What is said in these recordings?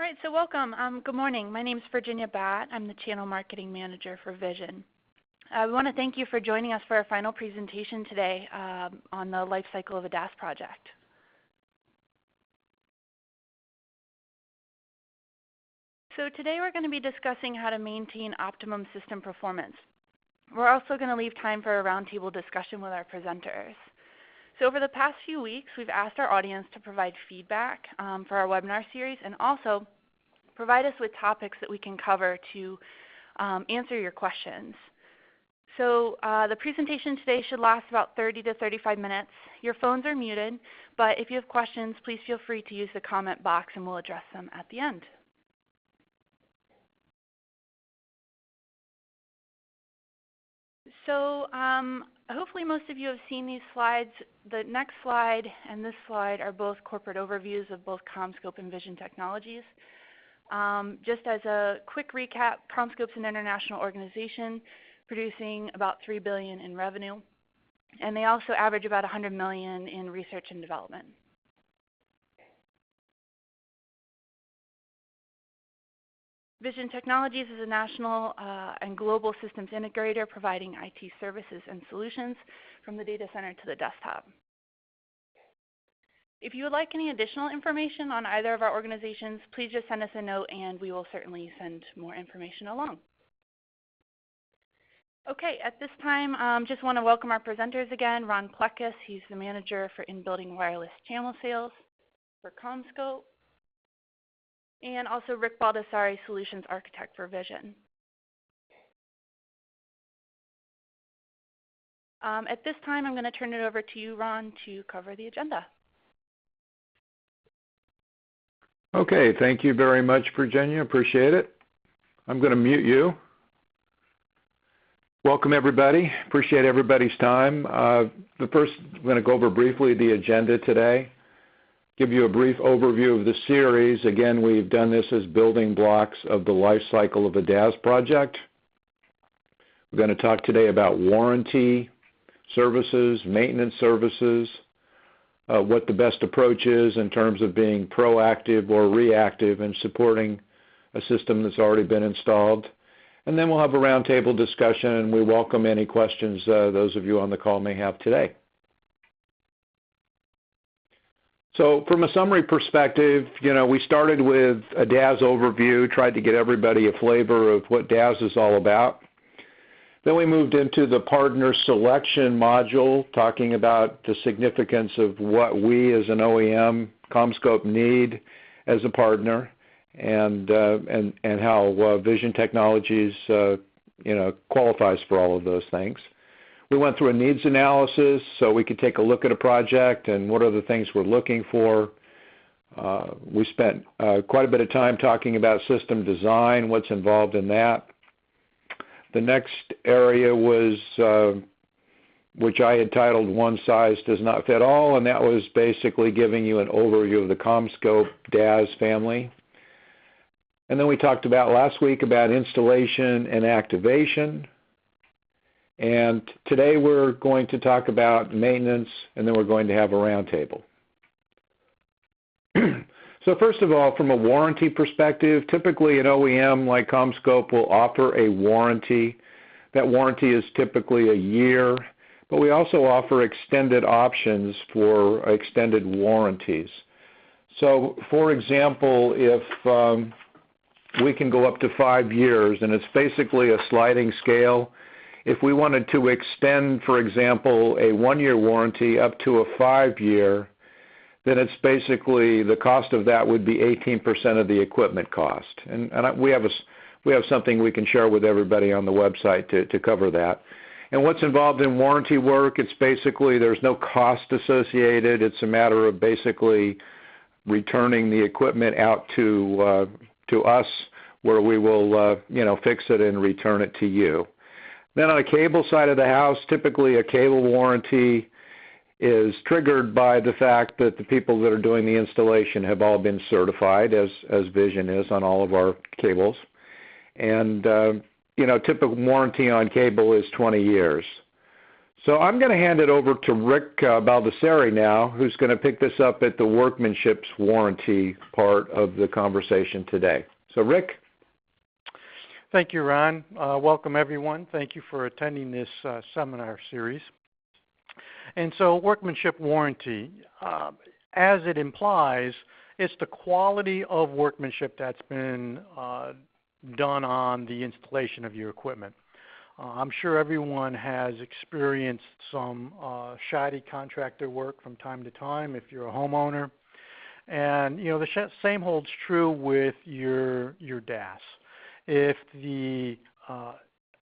right, so welcome. Good morning. My name is Virginia Batt. I'm the Channel Marketing Manager for Vision. We want to thank you for joining us for our final presentation today on the life cycle of a DAS project. So today we're going to be discussing how to maintain optimum system performance. We're also going to leave time for a roundtable discussion with our presenters. So over the past few weeks, we've asked our audience to provide feedback for our webinar series and also provide us with topics that we can cover to answer your questions. So the presentation today should last about 30 to 35 minutes. Your phones are muted, but if you have questions, please feel free to use the comment box and we'll address them at the end. So hopefully most of you have seen these slides. The next slide and this slide are both corporate overviews of both CommScope and Vision Technologies. Just as a quick recap, CommScope's an international organization producing about $3 billion in revenue, and they also average about $100 million in research and development. Vision Technologies is a national and global systems integrator providing IT services and solutions from the data center to the desktop. If you would like any additional information on either of our organizations, please just send us a note and we will certainly send more information along. Okay, at this time, just want to welcome our presenters again. Ron Plekis, he's the manager for in-building wireless channel sales for CommScope. And also Rick Baldessari, Solutions Architect for Vision. At this time, I'm going to turn it over to you, Ron, to cover the agenda. Okay, thank you very much, Virginia. Appreciate it. I'm going to mute you. Welcome, everybody. Appreciate everybody's time. I'm going to go over briefly the agenda today. Give you a brief overview of the series. Again, we've done this as building blocks of the life cycle of a DAS project. We're going to talk today about warranty services, maintenance services, what the best approach is in terms of being proactive or reactive in supporting a system that's already been installed. And then we'll have a roundtable discussion, and we welcome any questions those of you on the call may have today. So from a summary perspective, we started with a DAS overview, tried to get everybody a flavor of what DAS is all about. Then we moved into the partner selection module, talking about the significance of what we as an OEM, CommScope, need as a partner, and how Vision Technologies qualifies for all of those things. We went through a needs analysis so we could take a look at a project and what are the things we're looking for. We spent quite a bit of time talking about system design, what's involved in that. The next area was, which I had titled One Size Does Not Fit All, and that was basically giving you an overview of the CommScope DAS family. And then we talked about last week about installation and activation. And today we're going to talk about maintenance, and then we're going to have a roundtable. So first of all, from a warranty perspective, typically an OEM like CommScope will offer a warranty. That warranty is typically a year, but we also offer extended options for extended warranties. So for example, if we can go up to 5 years, and it's basically a sliding scale. If we wanted to extend, for example, a 1-year warranty up to a 5-year, then it's basically the cost of that would be 18% of the equipment cost. And we have something we can share with everybody on the website to cover that. And what's involved in warranty work, it's basically there's no cost associated. It's a matter of basically returning the equipment out to us, where we will fix it and return it to you. Then on a cable side of the house, typically a cable warranty is triggered by the fact that the people that are doing the installation have all been certified, as Vision is on all of our cables. And typical warranty on cable is 20 years. So I'm going to hand it over to Rick Baldessari now, who's going to pick this up at the workmanship's warranty part of the conversation today. So Rick? Thank you, Ron. Welcome, everyone. Thank you for attending this seminar series. And so workmanship warranty, as it implies, it's the quality of workmanship that's been done on the installation of your equipment. I'm sure everyone has experienced some shoddy contractor work from time to time if you're a homeowner. And you know, the same holds true with your DAS. If the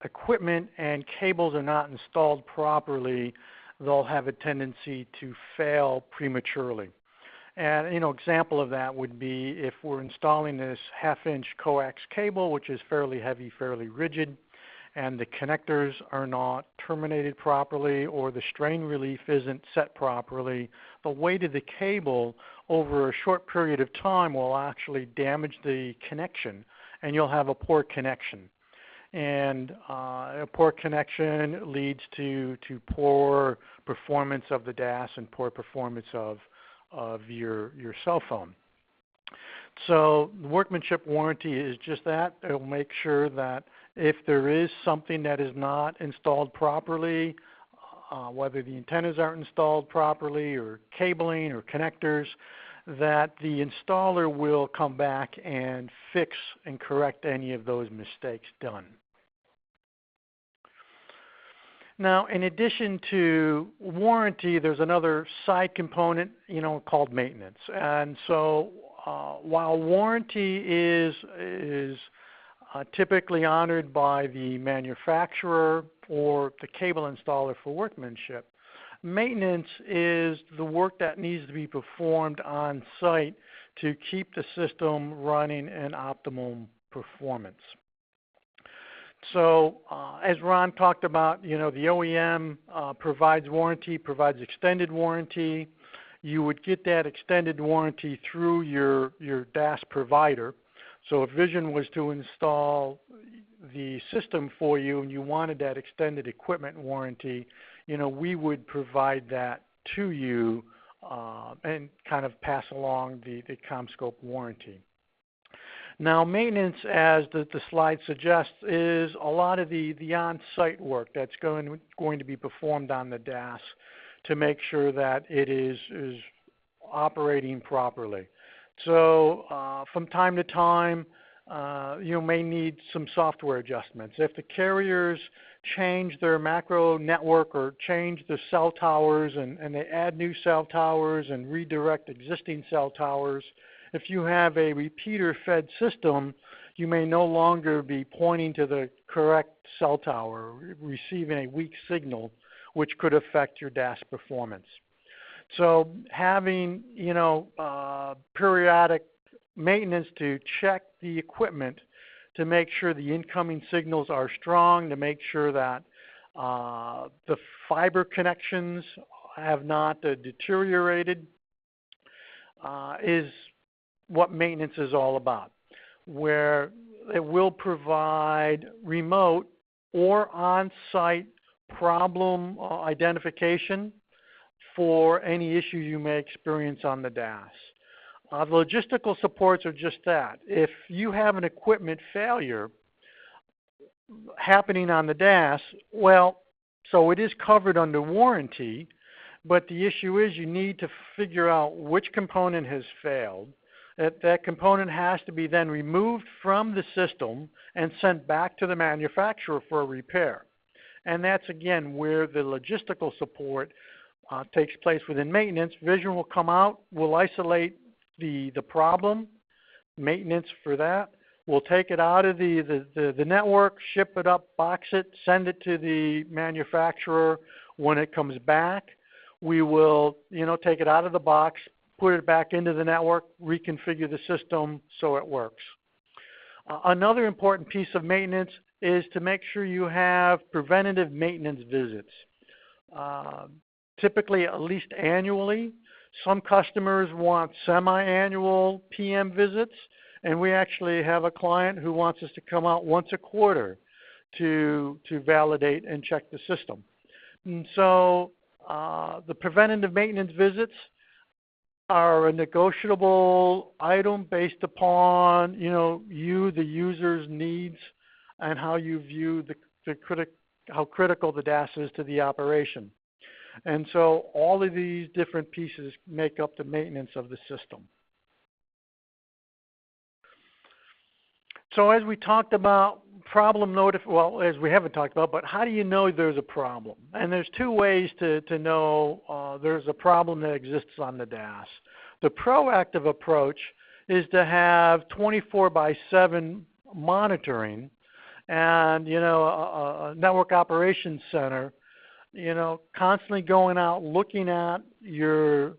equipment and cables are not installed properly, they'll have a tendency to fail prematurely. And you know, example of that would be if we're installing this half-inch coax cable, which is fairly heavy, fairly rigid, and the connectors are not terminated properly or the strain relief isn't set properly, the weight of the cable over a short period of time will actually damage the connection, and you'll have a poor connection. And a poor connection leads to poor performance of the DAS and poor performance of your cell phone. So the workmanship warranty is just that. It will make sure that if there is something that is not installed properly, whether the antennas aren't installed properly or cabling or connectors, that the installer will come back and fix and correct any of those mistakes done. Now, in addition to warranty, there's another side component, you know, called maintenance. And so while warranty is typically honored by the manufacturer or the cable installer for workmanship, maintenance is the work that needs to be performed on site to keep the system running in optimum performance. So as Ron talked about, you know, the OEM provides warranty, provides extended warranty. You would get that extended warranty through your DAS provider. So if Vision was to install the system for you and you wanted that extended equipment warranty, you know, we would provide that to you and kind of pass along the CommScope warranty. Now, maintenance, as the slide suggests, is a lot of the on-site work that's going to be performed on the DAS to make sure that it is operating properly. So from time to time, you may need some software adjustments. If the carriers change their macro network or change the cell towers and they add new cell towers and redirect existing cell towers, if you have a repeater-fed system, you may no longer be pointing to the correct cell tower, receiving a weak signal, which could affect your DAS performance. So having, you know, periodic maintenance to check the equipment to make sure the incoming signals are strong, to make sure that the fiber connections have not deteriorated is what maintenance is all about, where it will provide remote or on-site problem identification for any issues you may experience on the DAS. The logistical supports are just that. If you have an equipment failure happening on the DAS, well, so it is covered under warranty, but the issue is you need to figure out which component has failed. That component has to be then removed from the system and sent back to the manufacturer for a repair. And that's, again, where the logistical support takes place within maintenance. Vision will come out, will isolate the problem, maintenance for that. We'll take it out of the network, ship it up, box it, send it to the manufacturer. When it comes back, we will, you know, take it out of the box, put it back into the network, reconfigure the system so it works. Another important piece of maintenance is to make sure you have preventative maintenance visits. Typically at least annually. Some customers want semi-annual PM visits, and we actually have a client who wants us to come out once a quarter to validate and check the system. And so the preventative maintenance visits are a negotiable item based upon, you, the user's needs, and how you view how critical the DAS is to the operation. And so all of these different pieces make up the maintenance of the system. So as we talked about as we haven't talked about, but how do you know there's a problem? And there's two ways to know there's a problem that exists on the DAS. The proactive approach is to have 24/7 monitoring, and a network operations center, constantly going out looking at your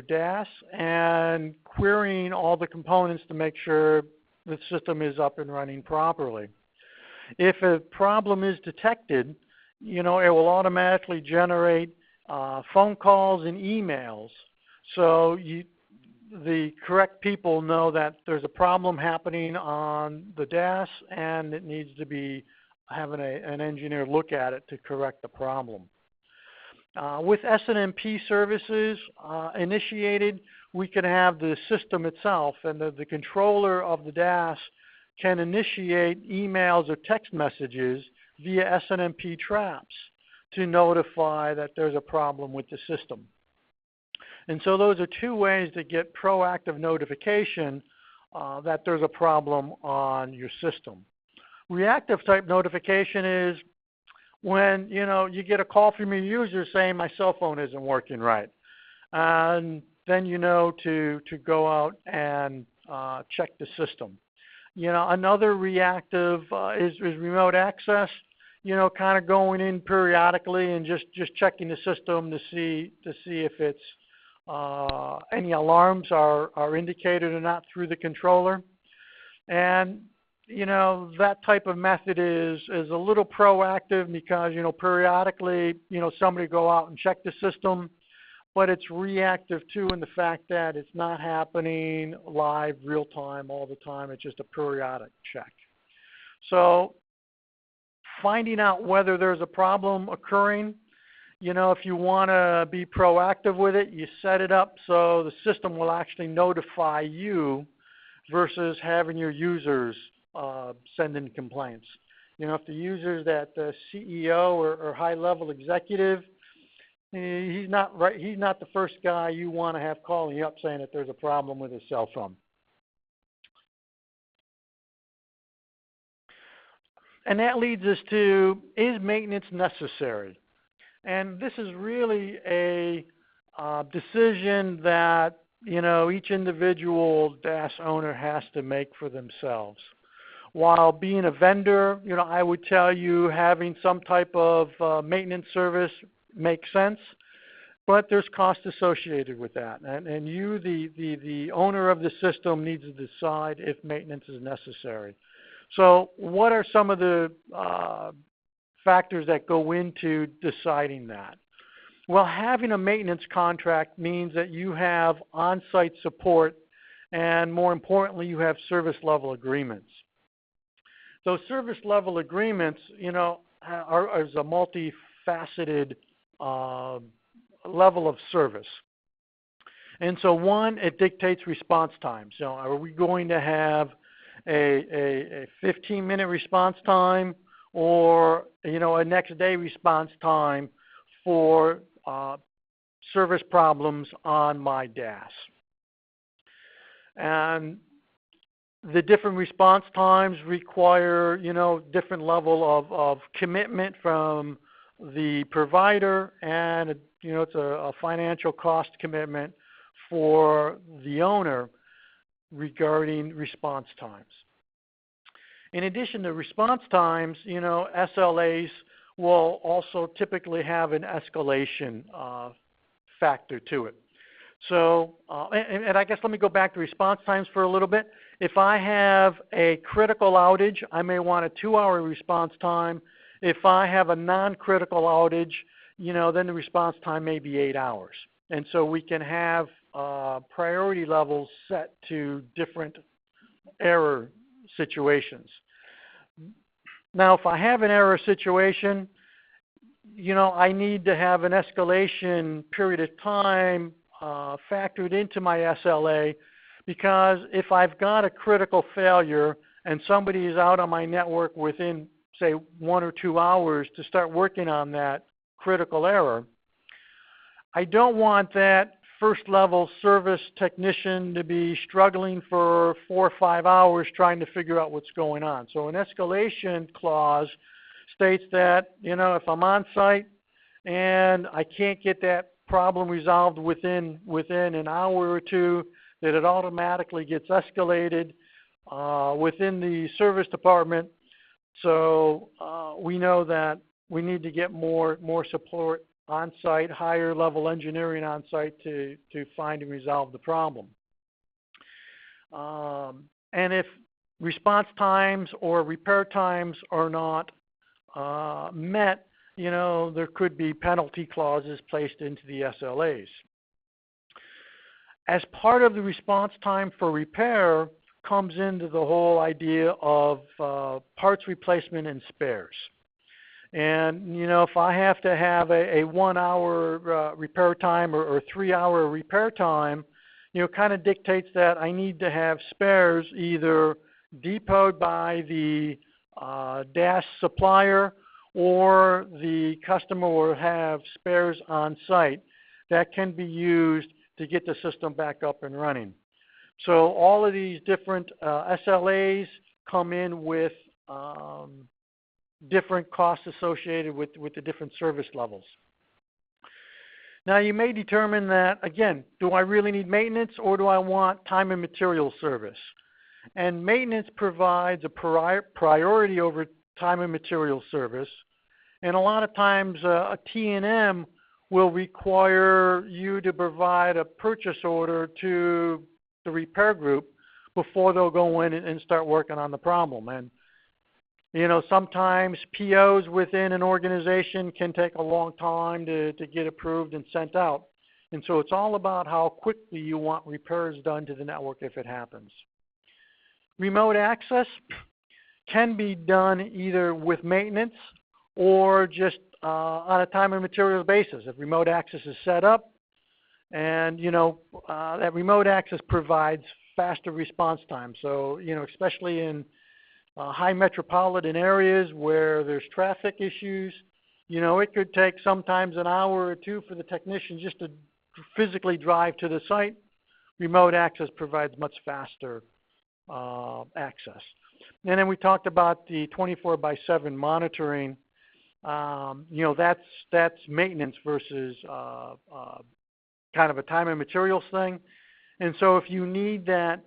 DAS and querying all the components to make sure the system is up and running properly. If a problem is detected, it will automatically generate phone calls and emails. So the correct people know that there's a problem happening on the DAS and it needs to be having an engineer look at it to correct the problem. With SNMP services initiated, we can have the system itself, and the controller of the DAS can initiate emails or text messages via SNMP traps to notify that there's a problem with the system. And so those are two ways to get proactive notification that there's a problem on your system. Reactive type notification is when you get a call from your user saying my cell phone isn't working right, and then to go out and check the system. Another reactive is remote access. Kind of going in periodically and just checking the system to see if it's any alarms are indicated or not through the controller. And that type of method is a little proactive because periodically somebody go out and check the system, but it's reactive too in the fact that it's not happening live, real time, all the time. It's just a periodic check. So finding out whether there's a problem occurring, if you want to be proactive with it, you set it up so the system will actually notify you versus having your users send in complaints. If the user's that CEO or high-level executive, he's not right. He's not the first guy you want to have calling you up saying that there's a problem with his cell phone. And that leads us to, is maintenance necessary? And this is really a decision that each individual DAS owner has to make for themselves. While being a vendor, I would tell you having some type of maintenance service makes sense, but there's cost associated with that. And you, the owner of the system, needs to decide if maintenance is necessary. So what are some of the factors that go into deciding that? Well, having a maintenance contract means that you have on-site support, and more importantly, you have service level agreements. Those service level agreements, are a multifaceted level of service. And so one, it dictates response time. So are we going to have a 15-minute response time or, a next day response time for service problems on my DAS? And the different response times require, different level of commitment from the provider, and, it's a financial cost commitment for the owner regarding response times. In addition to response times, SLAs will also typically have an escalation factor to it. So, and I guess let me go back to response times for a little bit. If I have a critical outage, I may want a 2-hour response time. If I have a non-critical outage, then the response time may be 8 hours. And so we can have priority levels set to different error situations. Now, if I have an error situation, I need to have an escalation period of time factored into my SLA, because if I've got a critical failure and somebody is out on my network within, say, 1 or 2 hours to start working on that critical error, I don't want that first level service technician to be struggling for 4 or 5 hours trying to figure out what's going on. So an escalation clause states that, if I'm on site and I can't get that problem resolved within an hour or two, that it automatically gets escalated within the service department. So we know that we need to get more support on site, higher level engineering on site to find and resolve the problem. And if response times or repair times are not met, there could be penalty clauses placed into the SLAs. As part of the response time for repair comes into the whole idea of parts replacement and spares. And, if I have to have a 1 hour repair time or 3 hour repair time, kind of dictates that I need to have spares either depoted by the DAS supplier, or the customer will have spares on site that can be used to get the system back up and running. So all of these different SLAs come in with different costs associated with the different service levels. Now you may determine that, again, do I really need maintenance or do I want time and material service? And maintenance provides a priority over time and material service. And a lot of times a T&M will require you to provide a purchase order to the repair group before they'll go in and start working on the problem. And sometimes POs within an organization can take a long time to get approved and sent out. And so it's all about how quickly you want repairs done to the network if it happens. Remote access can be done either with maintenance or just on a time and materials basis. If remote access is set up, and that remote access provides faster response time. So especially in high metropolitan areas where there's traffic issues, it could take sometimes an hour or two for the technician just to physically drive to the site. Remote access provides much faster access. And then we talked about the 24/7 monitoring. That's maintenance versus kind of a time and materials thing. And so if you need that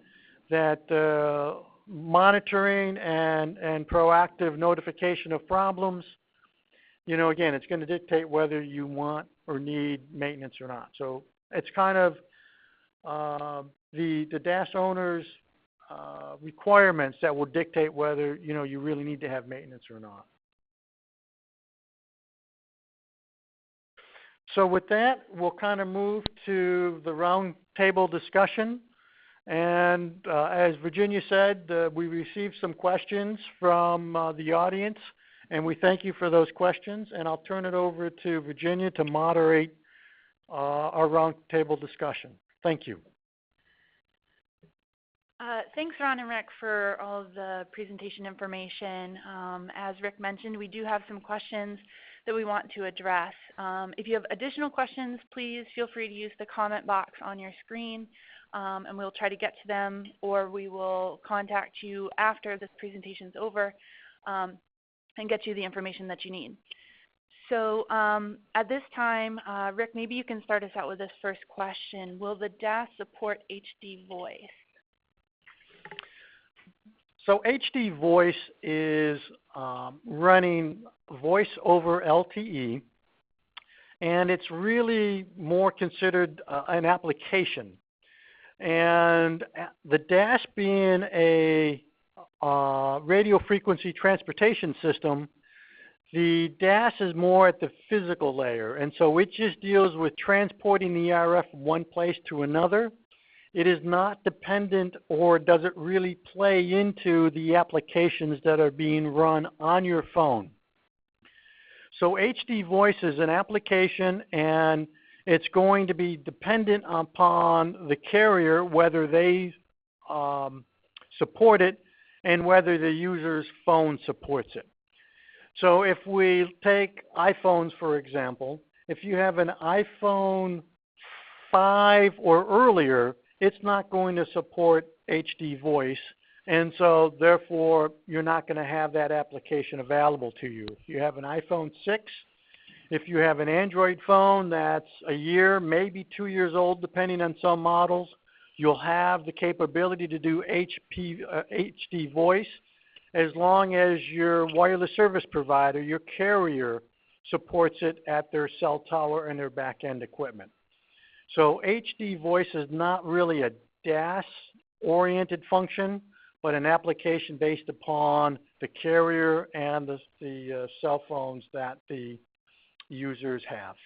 monitoring and proactive notification of problems, again, it's going to dictate whether you want or need maintenance or not. So it's kind of the DAS owner's requirements that will dictate whether you really need to have maintenance or not. So with that, we'll kind of move to the roundtable discussion. And as Virginia said, we received some questions from the audience, and we thank you for those questions. And I'll turn it over to Virginia to moderate our roundtable discussion. Thank you. Thanks, Ron and Rick, for all of the presentation information. As Rick mentioned, we do have some questions that we want to address. If you have additional questions, please feel free to use the comment box on your screen, and we'll try to get to them, or we will contact you after this presentation is over and get you the information that you need. So at this time, Rick, maybe you can start us out with this first question. Will the DAS support HD voice? So HD voice is running voice over LTE, and it's really more considered an application. And the DAS being a radio frequency transportation system, the DAS is more at the physical layer, and so it just deals with transporting the RF from one place to another. It is not dependent, or does it really play into the applications that are being run on your phone. So HD Voice is an application, and it's going to be dependent upon the carrier, whether they support it and whether the user's phone supports it. So if we take iPhones, for example, if you have an iPhone 5 or earlier, it's not going to support HD Voice, and so therefore you're not going to have that application available to you. If you have an iPhone 6, if you have an Android phone that's a year, maybe 2 years old, depending on some models, you'll have the capability to do HD Voice as long as your wireless service provider, your carrier, supports it at their cell tower and their back-end equipment. So HD Voice is not really a DAS-oriented function, but an application based upon the carrier and the cell phones that the users have.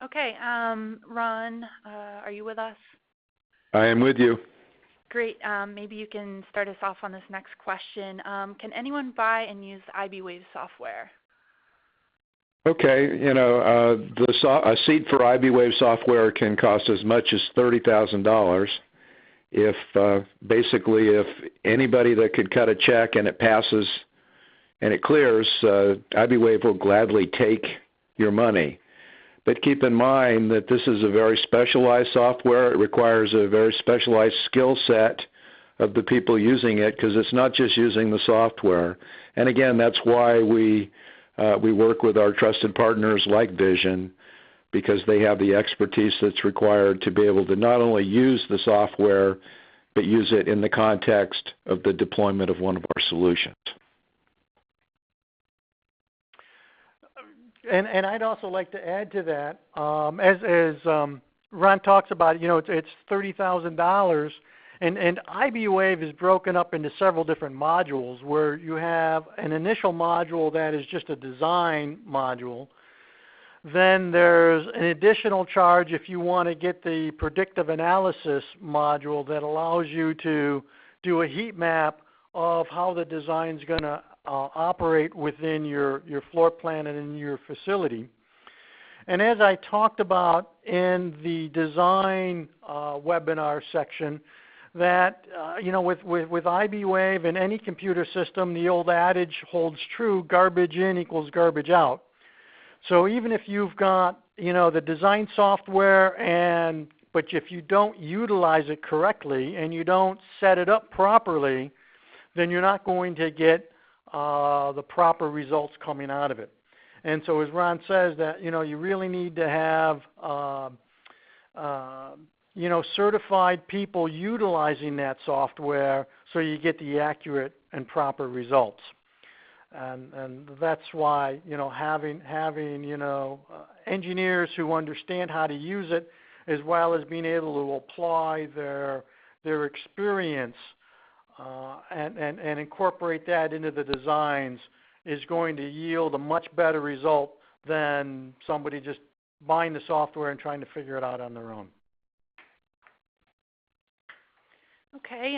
Okay, Ron, are you with us? I am with you. Great. Maybe you can start us off on this next question. Can anyone buy and use the IBWave software? Okay, you know, a seat for IBWave software can cost as much as $30,000. If basically if anybody that could cut a check and it passes and it clears, IBWave will gladly take your money. But keep in mind that this is a very specialized software. It requires a very specialized skill set of the people using it, because it's not just using the software. And again, that's why we work with our trusted partners like Vision, because they have the expertise that's required to be able to not only use the software, but use it in the context of the deployment of one of our solutions. And I'd also like to add to that, as Ron talks about, you know, it's $30,000, and IBWave is broken up into several different modules, where you have an initial module that is just a design module. Then there's an additional charge if you want to get the predictive analysis module that allows you to do a heat map of how the design's going to operate within your floor plan and in your facility. And as I talked about in the design webinar section, that you know, with IBWave and any computer system, the old adage holds true: garbage in equals garbage out. So even if you've got, you know, the design software, but if you don't utilize it correctly and you don't set it up properly, then you're not going to get the proper results coming out of it. And so as Ron says, that, you know, you really need to have you know, certified people utilizing that software so you get the accurate and proper results. And that's why, you know, having you know, engineers who understand how to use it, as well as being able to apply their experience and incorporate that into the designs, is going to yield a much better result than somebody just buying the software and trying to figure it out on their own. Okay,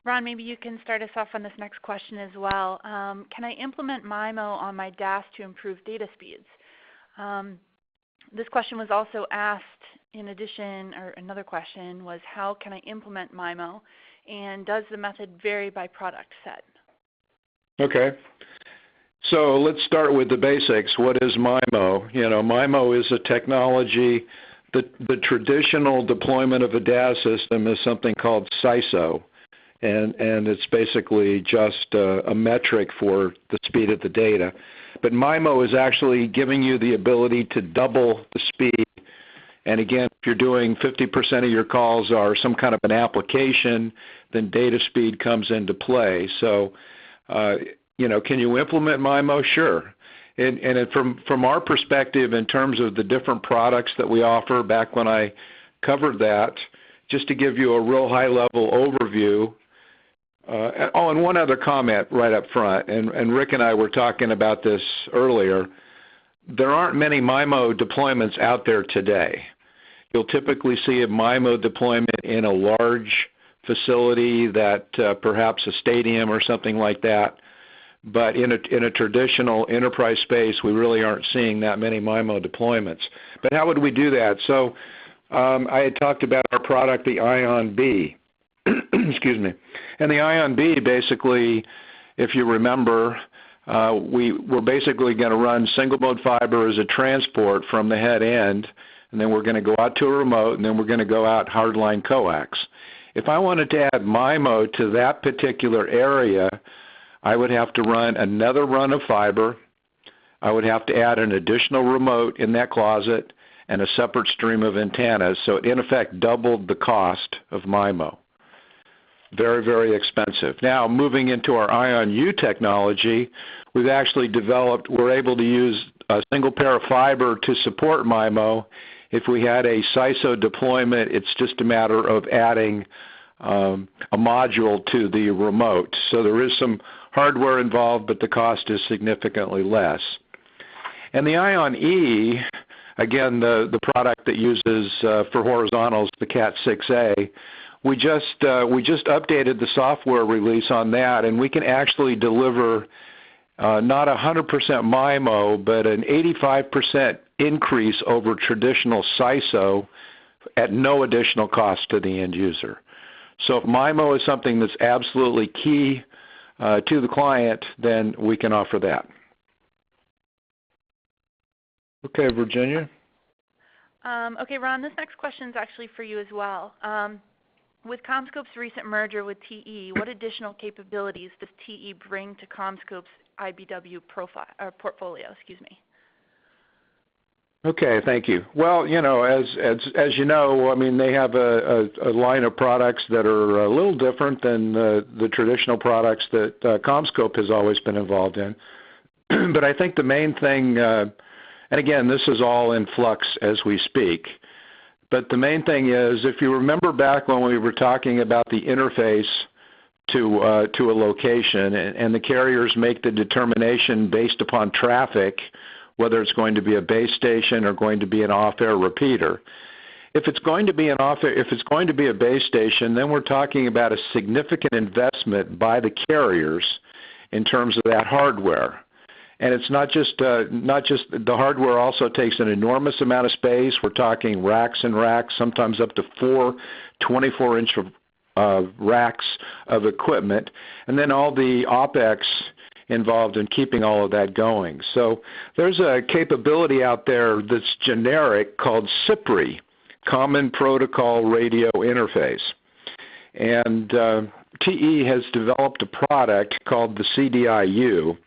Ron, maybe you can start us off on this next question as well. Can I implement MIMO on my DAS to improve data speeds? This question was also asked in addition, or another question was, how can I implement MIMO, and does the method vary by product set? Okay. So let's start with the basics. What is MIMO? You know, MIMO is a technology. The traditional deployment of a DAS system is something called SISO, and it's basically just a metric for the speed of the data. But MIMO is actually giving you the ability to double the speed. And again, if you're doing 50% of your calls are some kind of an application, then data speed comes into play. So, you know, can you implement MIMO? Sure. And from our perspective, in terms of the different products that we offer, back when I covered that, just to give you a real high-level overview. And one other comment right up front, and Rick and I were talking about this earlier. There aren't many MIMO deployments out there today. You'll typically see a MIMO deployment in a large facility, that perhaps a stadium or something like that. but in a traditional enterprise space, we really aren't seeing that many MIMO deployments. But how would we do that? So I had talked about our product, the Ion B. Excuse me. And the Ion B, basically, if you remember, we're basically going to run single mode fiber as a transport from the head end, and then we're going to go out to a remote, and then we're going to go out hardline coax. If I wanted to add MIMO to that particular area, I would have to run another run of fiber. I would have to add an additional remote in that closet and a separate stream of antennas, so it in effect doubled the cost of MIMO. Very, very expensive. Now, moving into our Ion U technology, we've actually developed, we're able to use a single pair of fiber to support MIMO. If we had a CISO deployment, it's just a matter of adding a module to the remote. So there is some hardware involved, but the cost is significantly less. And the Ion E, again, the product that uses for horizontals, the Cat 6A, we just updated the software release on that, and we can actually deliver not 100% MIMO, but an 85% increase over traditional CISO at no additional cost to the end user. So if MIMO is something that's absolutely key to the client, then we can offer that. Okay, Virginia. Okay, Ron, this next question is actually for you as well. With CommScope's recent merger with TE, what additional capabilities does TE bring to CommScope's IBW portfolio? Excuse me. Okay, thank you. Well, you know, as you know, I mean, they have a line of products that are a little different than the traditional products that CommScope has always been involved in. But I think the main thing, and again, this is all in flux as we speak, but the main thing is, if you remember back when we were talking about the interface to a location, and the carriers make the determination based upon traffic, whether it's going to be a base station or going to be an off-air repeater. If it's going to be a base station, then we're talking about a significant investment by the carriers in terms of that hardware. And it's not just the hardware also takes an enormous amount of space. We're talking racks and racks, sometimes up to 4 24-inch racks of equipment, and then all the OpEx involved in keeping all of that going. So there's a capability out there that's generic called CPRI, Common Protocol Radio Interface. And TE has developed a product called the CDIU,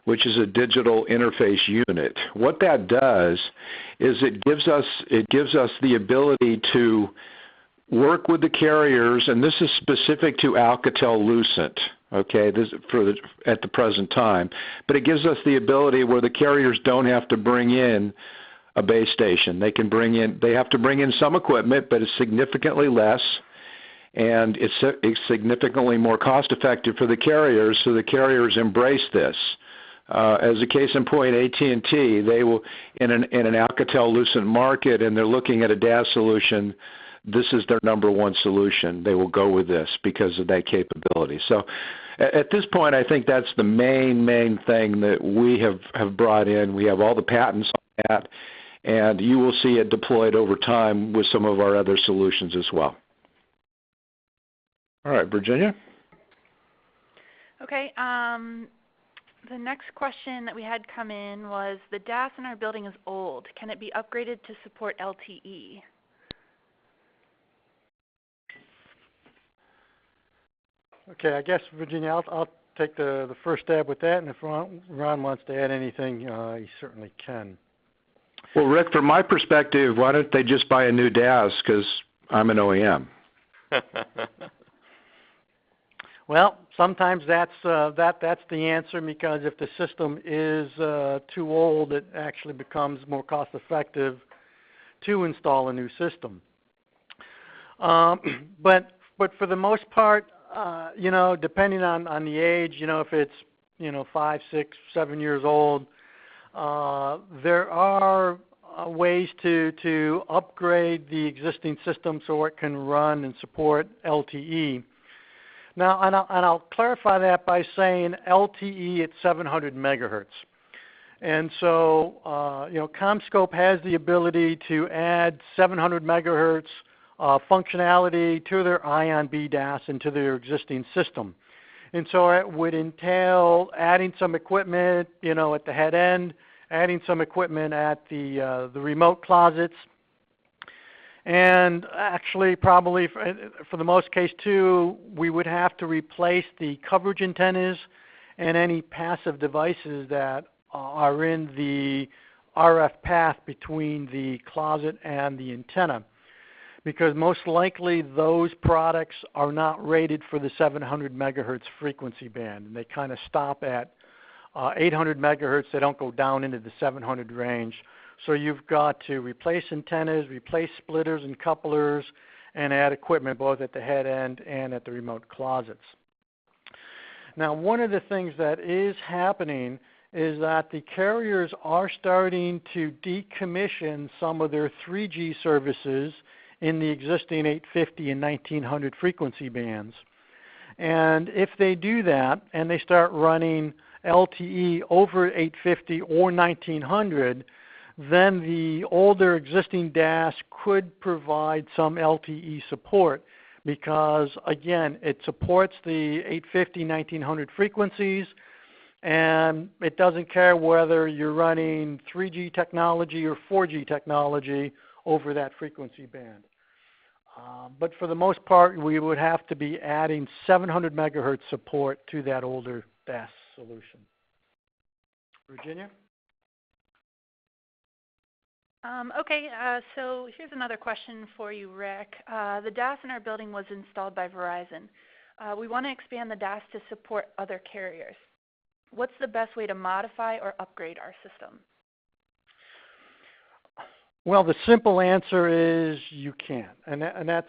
which is a digital interface unit. What that does is it gives us the ability to work with the carriers, and this is specific to Alcatel-Lucent, okay, at the present time. But it gives us the ability where the carriers don't have to bring in a base station. They have to bring in some equipment, but it's significantly less, and it's significantly more cost effective for the carriers, so the carriers embrace this. As a case in point, AT&T, they will, in an Alcatel-Lucent market, and they're looking at a DAS solution, this is their number one solution. They will go with this because of that capability. So at this point, I think that's the main thing that we have brought in. We have all the patents on that, and you will see it deployed over time with some of our other solutions as well. All right, Virginia? Okay. The next question that we had come in was, the DAS in our building is old. Can it be upgraded to support LTE? Okay, I guess, Virginia, I'll take the first stab with that, and if Ron wants to add anything, he certainly can. Well, Rick, from my perspective, why don't they just buy a new DAS, because I'm an OEM. Well, sometimes that's the answer, because if the system is too old, it actually becomes more cost effective to install a new system. But for the most part, you know, depending on the age, you know, if it's 5, 6, 7 years old, there are ways to upgrade the existing system so it can run and support LTE. Now, and I'll clarify that by saying LTE at 700 megahertz. And so, CommScope has the ability to add 700 megahertz functionality to their Ion B DAS and to their existing system. And so it would entail adding some equipment, at the head end, adding some equipment at the remote closets, and actually probably for the most case too, we would have to replace the coverage antennas and any passive devices that are in the RF path between the closet and the antenna, because most likely those products are not rated for the 700 megahertz frequency band, and they kind of stop at 800 megahertz. They don't go down into the 700 range. So you've got to replace antennas, replace splitters and couplers, and add equipment both at the head end and at the remote closets. Now, one of the things that is happening is that the carriers are starting to decommission some of their 3G services in the existing 850 and 1900 frequency bands. And if they do that and they start running LTE over 850 or 1900, then the older existing DAS could provide some LTE support because, again, it supports the 850, 1900 frequencies, and it doesn't care whether you're running 3G technology or 4G technology over that frequency band. But for the most part, we would have to be adding 700 megahertz support to that older DAS solution. Virginia? Okay, so here's another question for you, Rick. The DAS in our building was installed by Verizon. We want to expand the DAS to support other carriers. What's the best way to modify or upgrade our system? Well, the simple answer is you can't, and that's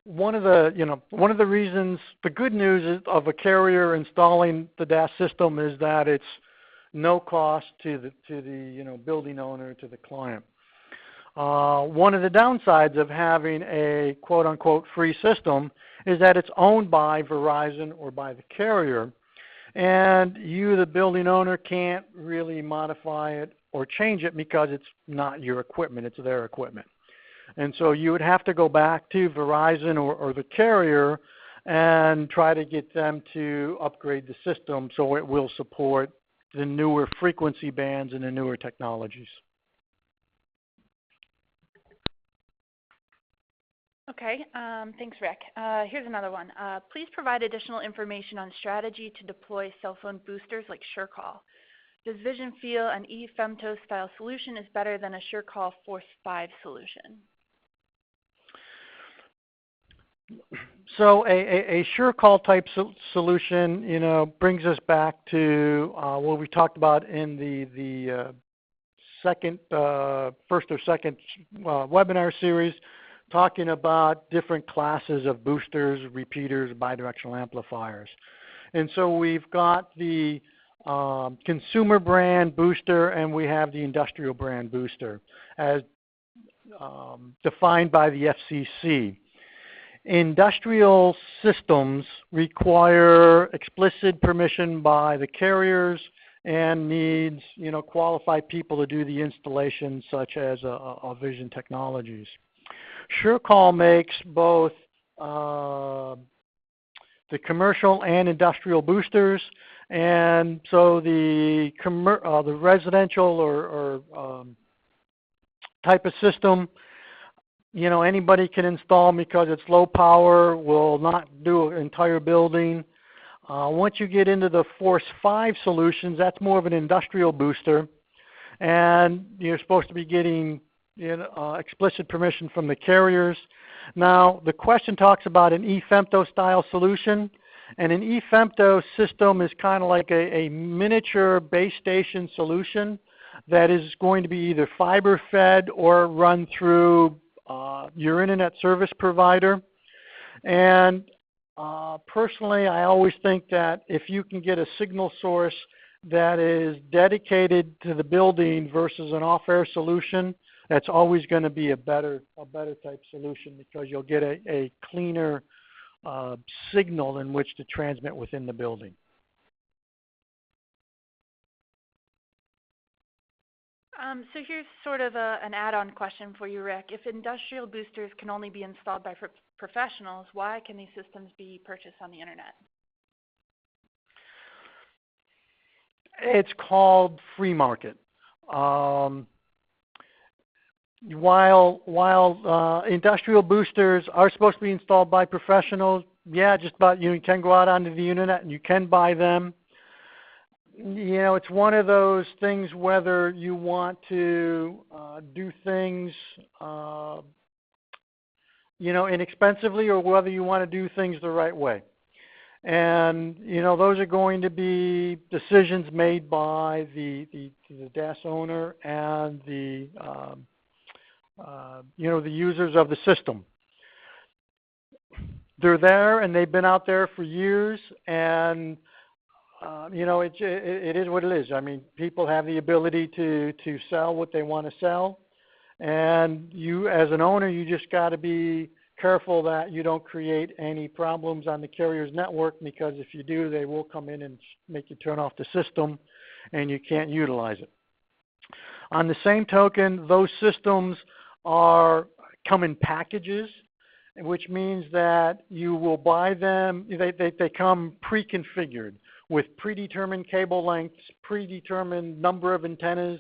one of the reasons. The good news of a carrier installing the DAS system is that it's no cost to the building owner, to the client. One of the downsides of having a quote unquote free system is that it's owned by Verizon or by the carrier, and you, the building owner, can't really modify it or change it because it's not your equipment, it's their equipment. And so you would have to go back to Verizon or the carrier and try to get them to upgrade the system so it will support the newer frequency bands and the newer technologies. Okay, thanks, Rick. Here's another one. Please provide additional information on strategy to deploy cell phone boosters like SureCall. Does Vision feel an eFemto style solution is better than a SureCall Force 5 solution? So a SureCall type solution, brings us back to what we talked about in the first or second webinar series, talking about different classes of boosters, repeaters, bidirectional amplifiers. And so we've got the consumer brand booster and we have the industrial brand booster as defined by the FCC. Industrial systems require explicit permission by the carriers and needs, qualified people to do the installation, such as Vision Technologies. SureCall makes both the commercial and industrial boosters, and so the residential or type of system, anybody can install because it's low power, will not do an entire building. Once you get into the Force 5 solutions, that's more of an industrial booster, and you're supposed to be getting explicit permission from the carriers. Now, the question talks about an eFemto style solution, and an eFemto system is kind of like a miniature base station solution that is going to be either fiber fed or run through your internet service provider. And personally, I always think that if you can get a signal source that is dedicated to the building versus an off-air solution, that's always going to be a better type solution because you'll get a cleaner signal in which to transmit within the building. So here's sort of an add-on question for you, Rick. If industrial boosters can only be installed by professionals, why can these systems be purchased on the internet? It's called free market. While industrial boosters are supposed to be installed by professionals, yeah, just about you can go out onto the internet and you can buy them. You know, it's one of those things whether you want to do things, you know, inexpensively, or whether you want to do things the right way. And, you know, those are going to be decisions made by the DAS owner and the, you know, the users of the system. They're there and they've been out there for years, and you know, it is what it is. I mean, people have the ability to sell what they want to sell, and you, as an owner, you just got to be careful that you don't create any problems on the carrier's network, because if you do, they will come in and make you turn off the system, and you can't utilize it. On the same token, those systems come in packages, which means that you will buy them. They come pre-configured with predetermined cable lengths, predetermined number of antennas,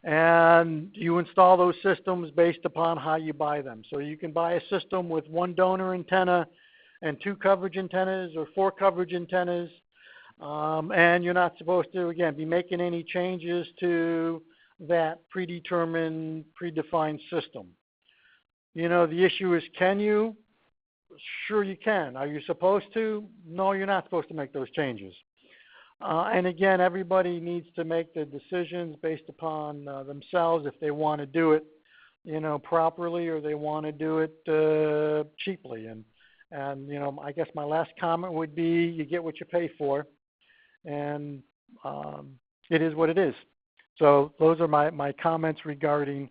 and you install those systems based upon how you buy them. So you can buy a system with one donor antenna and 2 coverage antennas or 4 coverage antennas, and you're not supposed to, again, be making any changes to that predetermined, predefined system. You know, the issue is, can you? Sure you can. Are you supposed to? No, you're not supposed to make those changes. And again, everybody needs to make the decisions based upon themselves, if they want to do it, you know, properly, or they want to do it cheaply. And you know, I guess my last comment would be, you get what you pay for, and it is what it is. So those are my comments regarding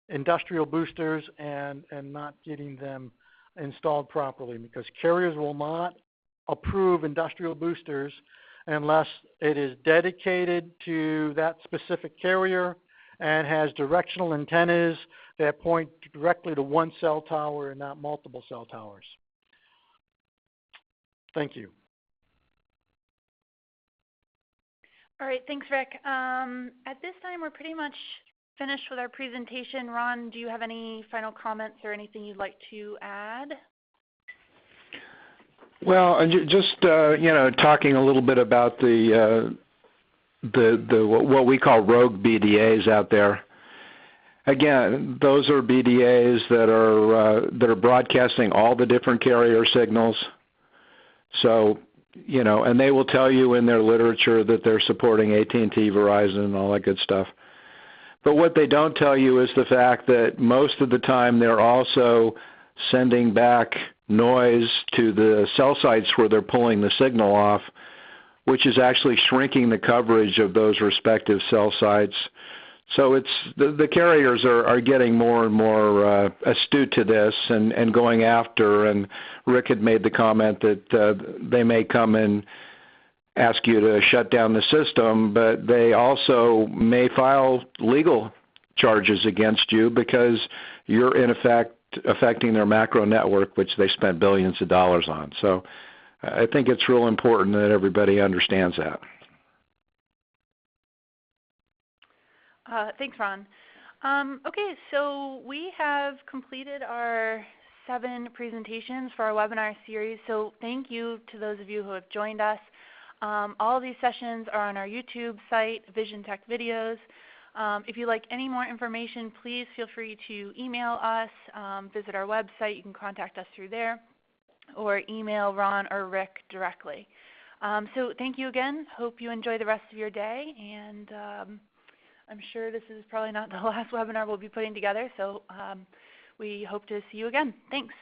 industrial boosters and not getting them installed properly, because carriers will not approve industrial boosters unless it is dedicated to that specific carrier and has directional antennas that point directly to one cell tower and not multiple cell towers. Thank you. All right, thanks, Rick. At this time, we're pretty much finished with our presentation. Ron, do you have any final comments or anything you'd like to add? Well, just you know, talking a little bit about the what we call rogue BDAs out there. Again, those are BDAs that are broadcasting all the different carrier signals. So, you know, and they will tell you in their literature that they're supporting AT&T, Verizon, and all that good stuff. But what they don't tell you is the fact that most of the time they're also sending back noise to the cell sites where they're pulling the signal off, which is actually shrinking the coverage of those respective cell sites. So it's the carriers are getting more and more astute to this and going after, and Rick had made the comment that they may come and ask you to shut down the system, but they also may file legal charges against you because you're in effect affecting their macro network, which they spent billions of dollars on. So I think it's real important that everybody understands that. Thanks, Ron. Okay, so we have completed our 7 presentations for our webinar series. So thank you to those of you who have joined us. All of these sessions are on our YouTube site, Vision Tech Videos. If you'd like any more information, please feel free to email us, visit our website. You can contact us through there, or email Ron or Rick directly. So thank you again. Hope you enjoy the rest of your day, and I'm sure this is probably not the last webinar we'll be putting together, so we hope to see you again. Thanks.